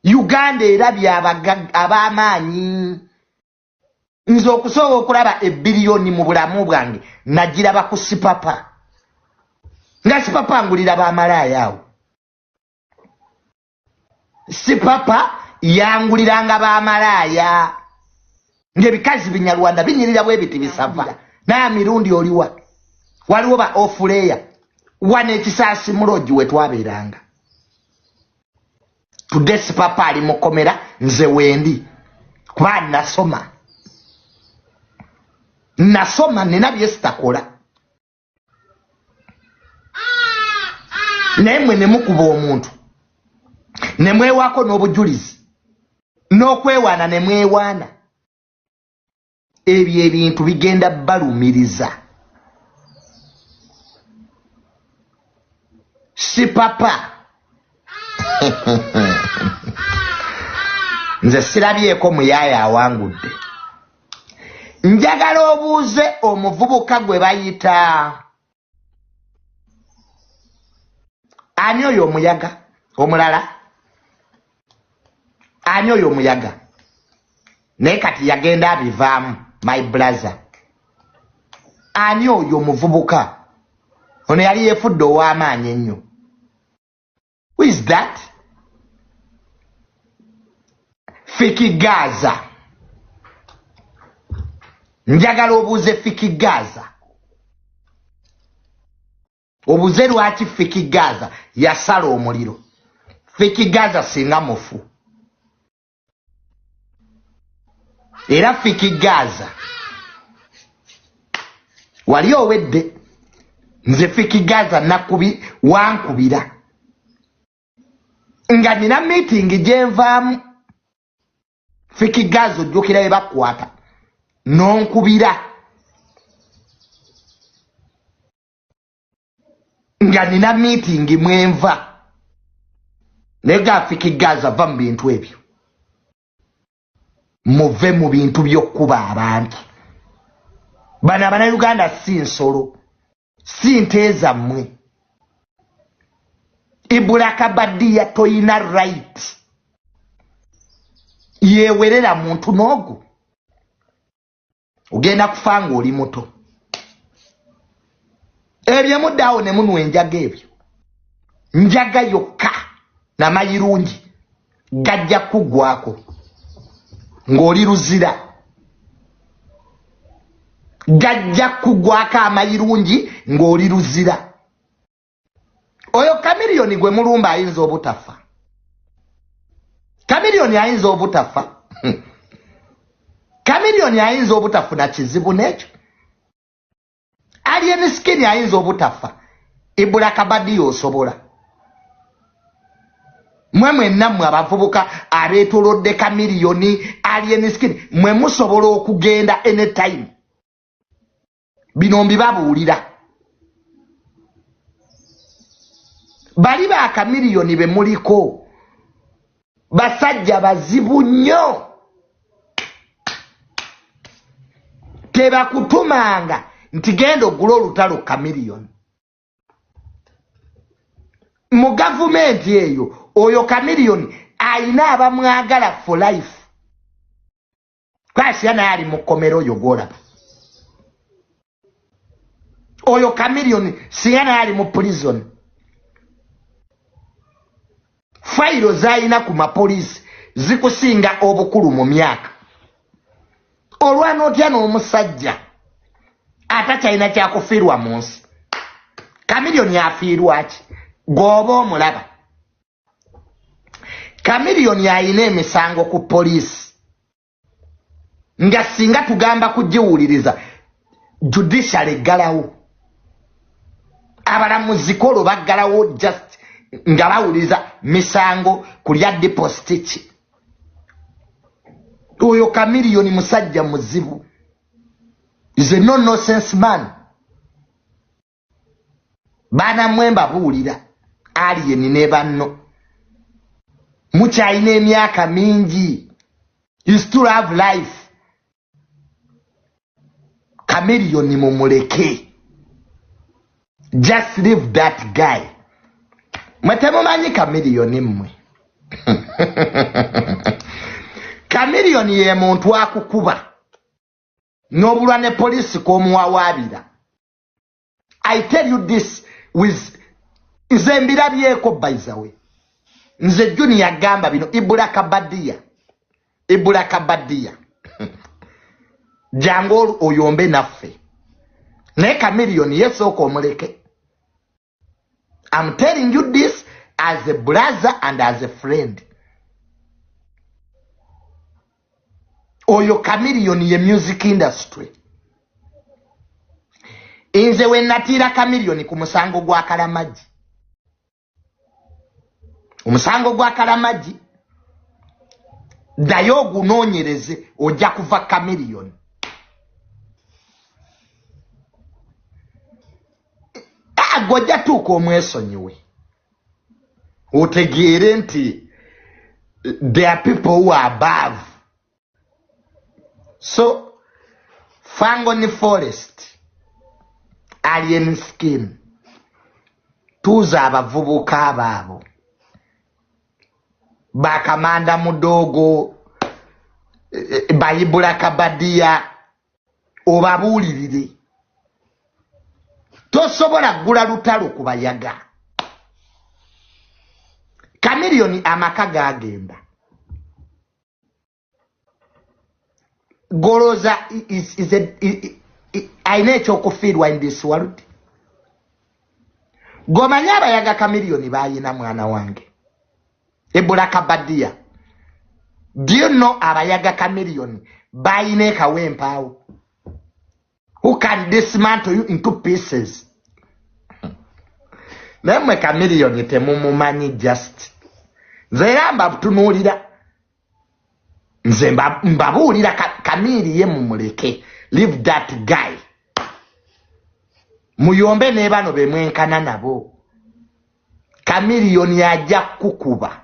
Uganda erabye ab'amaanyi. Nze okusobola okulaba ebbiliyoni mu bulamu bwange nagiraba ku Sipapa. Nga Sipapa ngulira b'amalaaya awo. Sipapa yanguliranga b'amalaaya. Ng'ebikazi binyarwanda binyirira bwe biti bisava. Naye mirundi oliwa. Waliwo ba ofuleya. Wane ekisaasi muloji we twabeeranga. Tudde Sipapa ali mukomera nze wendi. Kuba nasoma. Nasoma nina bye sitakola. Naye ne mukuba omuntu. Ne mwewako n'obujulizi. N'okwewaana ne mwewaana. Ebyo ebintu bigenda balumiriza. Sipapa. Nze sirabyeko muyaaya awangudde. Njagala obuuze omuvubuka gwe bayita. Ani oyo omuyaga? Omulala? Ani oyo omuyaga? Naye kati yagenda abivaamu, my brother. Ani oyo omuvubuka? Ono yali yeefudde ow'amaanyi ennyo. Who is that? Fiki Gaza. Njagala obuuze Fiki Gaza. Obuuze lwaki Fiki Gaza yasala omuliro. Fiki Gaza singa mufu. Era Fiki Gaza wali owedde nze Fiki Gaza wankubira nga nina meeting gyenvaamu. Fiki Gaza ojjukira bye bakwata n'onkubira nga nina meeting mwenva. Nega Fiki Gaza va mu bintu ebyo. Muve mu bintu by'okkuba abantu. Bano Abannayuganda si nsolo, si nte zammwe. Ibulakabadiya toyina right yewerera muntu n'ogu. Ugenda kufa ng'oli muto. Ebyo muddawo ne munwa enjaga ebyo. Njaga yokka n'amayirungi gajja kuggwako ng'oli luzira. Gajja kuggwako amayirungi ng'oli luzira. Oyo Kamiliyoni gwe mulumba ayinza obutafa. Kamiliyoni ayinza obutafa. Kamiliyoni ayinza obutafuna kizibu n'ekyo. Alien Skin ayinza obutafa. Ibulakabadi osobola. Mwe mwenna mmwe abavubuka abeetolodde Kamiliyoni, Alien Skin, mwe musobola okugenda anytime. Bino mbibabuulira. Bali ba Kamiliyoni be muliko basajja bazibu nnyo. Tebakutumanga nti genda ogula olutalo Kamiliyoni. Mu gavumenti eyo oyo Kamiliyoni ayina abamwagala for life. Kwasi yana ali mu kkomero oyo gwolaba. Oyo Kamiliyoni siyana ali mu prison. Fairo zayina ku mapolisi zikusinga obukulu mu myaka. Olwana otya n'omusajja atakyalina kyakufiirwa mu nsi. Kamiliyoni afiirwa ki? Gw'oba omulaba. Kamiliyoni ayina emisango ku poliisi. Nga singa tugamba kugiwuliriza judicial eggalawo. Abalamuzi kolo baggalawo just nga bawuliriza misango kulya deposit ki. Oyo Kamiliyoni musajja muzibu. Is a no-nonsense man. Bana mwemba buulira. Alien ne banno. Mukyalina emyaka mingi. You still have life. Kamiliyoni mumuleke. Just leave that guy. Mwetemumanyi Kamiliyoni mmwe. Chameleon ye muntu akukuba n'obulwa ne police k'omuwawaabira. I tell you this with nze mbirabyeko by the way. Nze Junior gamba bino Ibula Kabadia. Jango oyombe naffe. Ne Chameleon yesooka omuleke. I'm telling you this as a brother and as a friend. Oyo Chameleon ye music industry. Inze we natira Chameleon ku musango gwa Kalamaji. Umusango gwa Kalamaji. Dayo gunoonyereze ojja kuva Chameleon. Gojja tuuka omwesonyiwe. Otegeere nti there are people who are above. So, Fangoni Forest, Alien Skin, tuza abavubuka abaabo. Bakamanda Mudogo, Bayibula Kabadia, obabuulirire. Tosobola gula lutalo kubayaga. Chameleon amaka gagenda. Goroza is aine ekyokufiirwa in this world. Gomanya abayaga Chameleon bayina mwana wange. Ebula Kabadia. Do you know abayaga Chameleon bayina kawempaawo? Who can dismantle you into pieces? Nemwe Chameleon temumumanyi just. Nze mbabutunuulira. Nze mbabuulira Kamili ye mumuleke. Leave that guy. Muyombe ne bano bemwenkana nabo. Chameleon yajja kukuba.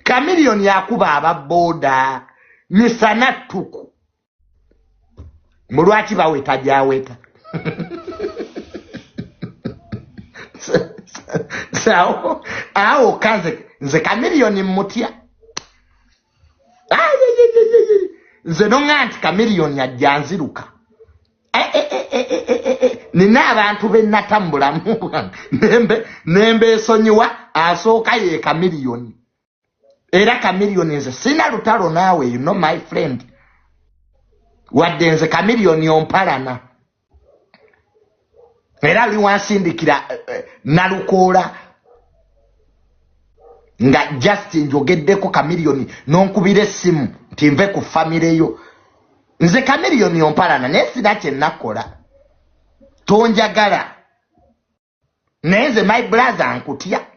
Chameleon yakuba ababoda. Misana tuku. Mulwaki baweta jaweta. So, aho kaze nze Chameleon mmutia. Nze nonga nti Chameleon yajjanziruka. Nina abantu bennatambulamu nembe esonyiwa asooka ye Chameleon. Era Chameleon nze sina lutalo naawe, you know my friend. Wadde nze Chameleon yompalana. Era liwansindikira nalukoola. Nga just njogeddeko Chameleon nonkubira essimu nti nve ku famire yo. Nze Chameleon yompalana naye sina kye nakola. Tonjagala. Naye nze my brother nkutya.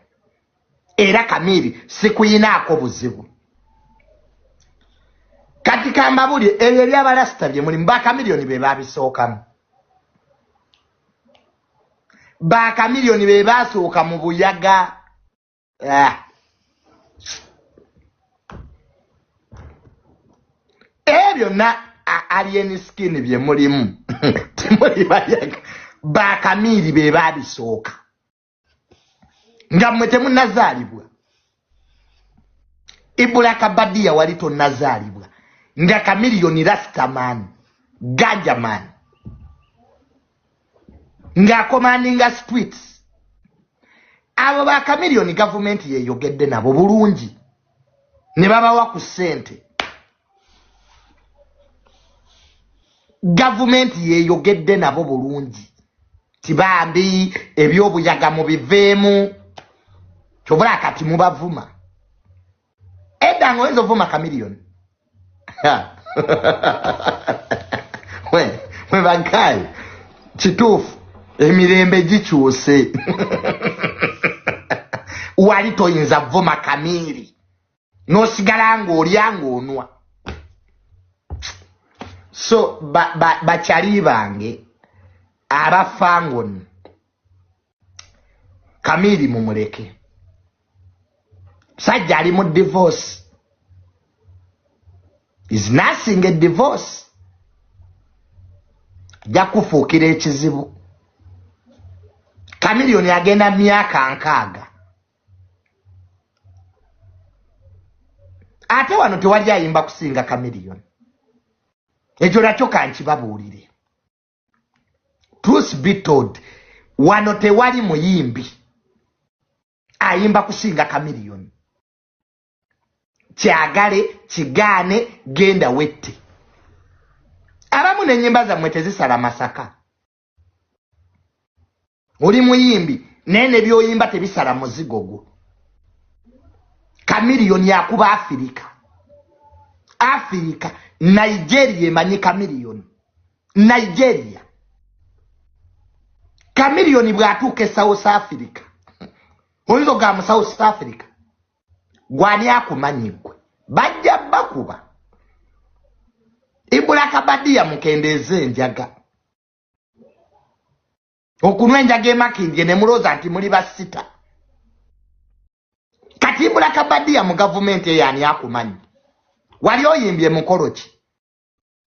Era Kamili sikuyinaako buzibu. Kati kambabuli ebyo byabalasita bye mulimu ba Chameleon be babisookamu. Ba Chameleon be basooka mu buyaga. Ebyo na Alien Skin bye mulimu. Timuli bayaga. Ba Kamili be babisooka. Nga mwete munazalibwa. Ibula Kabadia walito nazalibwa. Nga Chameleon Rastaman. Ganja man. Nga commandinga streets. Abo ba Chameleon government ye yogedde nabo bulungi. Ne babawa ku ssente. Government ye yogedde nabo bulungi. Tibambi ebyobuyaga mu biveemu. Chobora kati mubavuma. Eda ngoenzo vuma Chameleon. We bankai. Chitufu. Emirembe gikyuse. Walito yinza vuma Kamili. No sigala ng'olyango onwa. So, bachali bange. Abafangoni. Kamili mumuleke. Sajja ali mu divorce. Is nursing a divorce. Jakufuukira ekizibu. Chameleone agenda myaka nkaaga. Ate wano tewali ayimba kusinga Chameleone. Ekyo nakyo kankibabuulire. Truth be told, wano tewali muyimbi ayimba kusinga Chameleone. Kyagale, kigaane, genda wette. Abamu n'ennyimba zammwe tezisala masaka. Oli muyimbi nene byoyimba tebisala muzigo gwo. Chameleone yakuba Africa, Nigeria emanyi Chameleone. Nigeria. Chameleone bw'atuuka South Africa. Oyinza ga mu South Africa. Gwani akumanyi gwe. Bajja bakuba. Ibula Kabadia mukendeze enjaga. Okunwa enjaga emakindye ne muloza nti muli basita. Kati Ibula Kabadia mu government eyani akumanyi. Wali oyimbye mukolo ki?